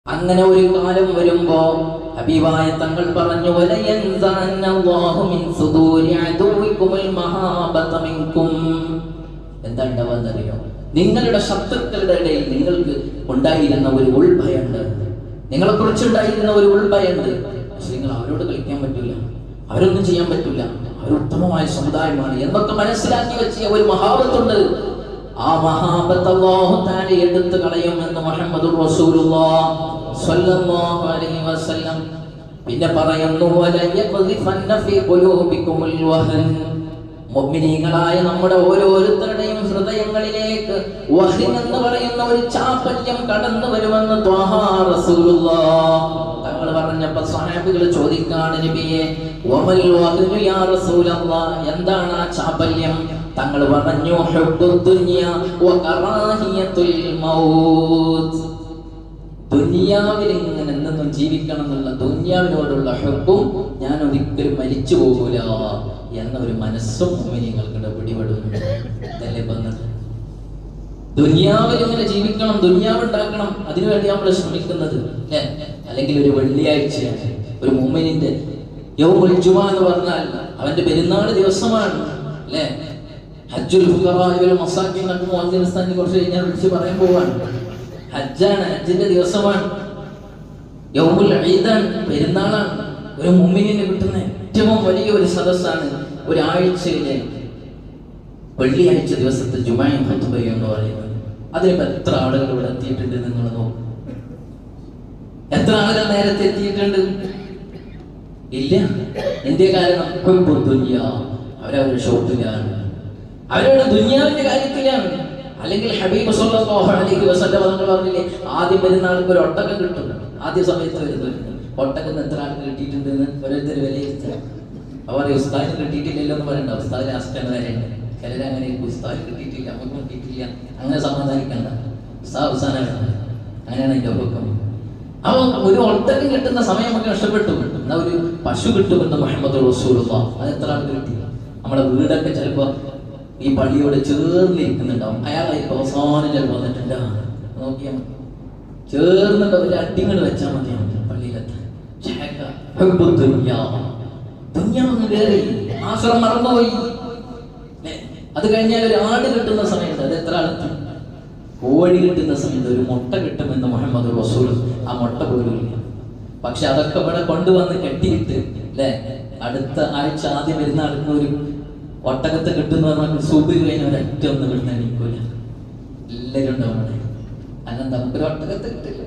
അങ്ങനെ ഒരു കാലം വരുമ്പോ ഹബീബായ തങ്ങൾ പറഞ്ഞു എന്താ ഉണ്ടാവാന്നറിയോ? നിങ്ങളുടെ ശത്രുക്കളുടെ ഇടയിൽ നിങ്ങൾക്ക് ഉണ്ടായിരുന്ന ഒരു ഉൾഭയുണ്ട്, നിങ്ങളെ കുറിച്ചുണ്ടായിരുന്ന ഒരു ഉൾഭയുണ്ട്. പക്ഷെ നിങ്ങൾ അവരോട് കളിക്കാൻ പറ്റില്ല, അവരൊന്നും ചെയ്യാൻ പറ്റില്ല, അവർ ഉത്തമമായ സമുദായമാണ് എന്നൊക്കെ മനസ്സിലാക്കി വെച്ച ഒരു മഹാബത്തുണ്ട്. ആ മഹാബത്ത് അല്ലാഹു തആല എടുത്തു കളയുമെന്ന് മുഹമ്മദുർ റസൂലുള്ളാഹി സ്വല്ലല്ലാഹു അലൈഹി വസല്ലം പിന്നെ പറയുന്നു, വലയഖ്ദിഫന്ന ഫീ ഖുലൂബികുമുൽ വഹൻ. മുഅ്മിനീങ്ങളായ നമ്മുടെ ഓരോരുത്തരുടെയും ഹൃദയങ്ങളിലേക്ക് വഹൻ എന്ന് പറയുന്ന ഒരു ചാപല്യം കടന്നു വരുമെന്ന് ത്വാഹ റസൂലുള്ളാഹി തങ്ങൾ പറഞ്ഞപ്പോൾ സ്വഹാബികൾ ചോദിക്കാണ്, നബിയെ വമൽ വഹൻ യാ റസൂലല്ലാഹ്, എന്താണ് ആ ചാപല്യം? തങ്ങൾ പറഞ്ഞു, ഹുബ്ബുദ് ദുനിയ വ കറാഹിയത്തുൽ മൗത്ത്. ദുനിയാവിൽ ഇങ്ങനെ എന്നും ജീവിക്കണം എന്നുള്ള ദുനിയാവിനോടുള്ള ഹുബ്ബും ഞാൻ ഒരിക്കലും മരിച്ചു പോകൂല എന്ന ഒരു മനസ്സും മുഅ്മിനീങ്ങൾക്കിടെ പിടിപെടുന്നു. ഇതല്ലേ പറഞ്ഞത്? ദുനിയാവിൽ ഇങ്ങനെ ജീവിക്കണം, ദുനിയാവ് ഉണ്ടാക്കണം, അതിനുവേണ്ടി നമ്മൾ ശ്രമിക്കുന്നത് അല്ലേ? അല്ലെങ്കിൽ ഒരു വെള്ളിയാഴ്ചയാണ് ഒരു മുഅ്മിനിന്റെ യൗമുൽ ജുമുഅ എന്ന് പറഞ്ഞാൽ അവന്റെ പെരുന്നാൾ ദിവസമാണ് അല്ലേ? ഹജ്ജുൽ ഫുഖറാ വൽ മസാകിൻ എന്നൊക്കെ മുഅദ്ദിൻ ഉസ്താദിനെ കുറിച്ച് ഞാൻ വിളിച്ച് പറയാൻ പോവാണ്. ഹജ്ജാണ്, ഹജ്ജിന്റെ ദിവസമാണ്, യൗമുൽ ഈദാണ്, പെരുന്നാളാണ്. ഒരു മുഅ്മിനിന് കിട്ടുന്ന ഏറ്റവും വലിയ ഒരു സദസ്സാണ് ഒരാഴ്ചയിലെ വെള്ളിയാഴ്ച ദിവസത്തെ ജുമുഅയും ഖുത്ബയും എന്ന് പറയുന്നത്. അതിലിപ്പോ എത്ര ആളുകൾ ഇവിടെ എത്തിയിട്ടുണ്ട് നിങ്ങൾ നോക്കും. എത്ര ആളുകൾ നേരത്തെ എത്തിയിട്ടുണ്ട്? ഇല്ല. എന്തേ കാരണം? ഹുബ്ബുദ് ദുനിയ. അവരവരുടെ ഷോപ്പിലാണ്, അവരുടെ ദുനിയാവിന്റെ കാര്യത്തിലാണ്. അല്ലെങ്കിൽ ഹബീബ് സ്വല്ലല്ലാഹു അലൈഹി വസല്ലം തങ്ങൾ പറഞ്ഞില്ലേ, ആദ്യം പെരുന്നാൾക്ക് ഒരു ഒട്ടകം കിട്ടും. ആദ്യ സമയത്ത് വരുന്നുണ്ട് ഒട്ടകത്തിന് എത്ര ആൾക്ക് കിട്ടിയിട്ടുണ്ടെന്ന് ഓരോരുത്തർ വിലയിരുത്തുക. അവർ ഉസ്താദിന് കിട്ടിയിട്ടില്ലല്ലോ എന്ന് പറയണ്ട, ഉസ്താദ് ലാസ്റ്റ് വരെയുണ്ട്. ചിലരങ്ങനെ ഉസ്താദ് കിട്ടിയിട്ടില്ല, നമുക്കും കിട്ടിയില്ല, അങ്ങനെ സമാധാനിക്കണ്ട. ഉസ്താദ് അവസാനമാണ്, അങ്ങനെയാണ് അതിന്റെ ഒപ്പം. അപ്പൊ ഒരു ഒട്ടകം കിട്ടുന്ന സമയം നമുക്ക് നഷ്ടപ്പെട്ടു. എന്നാ ഒരു പശു കിട്ടുമെന്ന് മുഹമ്മദ് റസൂലുള്ളാഹി, അത് എത്ര ആൾക്ക് കിട്ടി? നമ്മുടെ വീടൊക്കെ ചിലപ്പോ ഈ പള്ളിയോട് ചേർന്നിരിക്കുന്നുണ്ടാവും, അയാളായിരിക്കും അവസാനം ചിലപ്പോൾ വന്നിട്ടുണ്ട്. നോക്കിയാൽ മതി, ചേർന്നിട്ട് ഒരു അടിങ്ങൾ വെച്ചാൽ മതിയാണ് പള്ളിയിലെത്താൻ. ദുനിയാവൊന്ന് കയറി ആശ്രം മറന്നുപോയി. അത് കഴിഞ്ഞാൽ ഒരു ആട് കിട്ടുന്ന സമയത്ത് അത് എത്ര ആൾക്ക്? കോഴി കിട്ടുന്ന സമയത്ത് ഒരു മുട്ട കിട്ടുമെന്ന് മുഹമ്മദ് റസൂൽ, ആ മുട്ട പോലും ഇല്ല. പക്ഷെ അതൊക്കെ ഇവിടെ കൊണ്ടുവന്ന് കെട്ടിയിട്ട് അല്ലേ, അടുത്ത ആഴ്ച ആദ്യം വരുന്ന ആൾക്ക് ഒരു ഒട്ടകത്തെ കിട്ടുന്ന പറഞ്ഞാൽ സൂപ്പി കഴിഞ്ഞ ഒരൊറ്റ ഒന്ന് കിട്ടാൻ എനിക്കില്ല. എല്ലാവരും ഉണ്ടാവും. അങ്ങനെ നമുക്കൊരു ഒട്ടകത്തെ കിട്ടില്ല.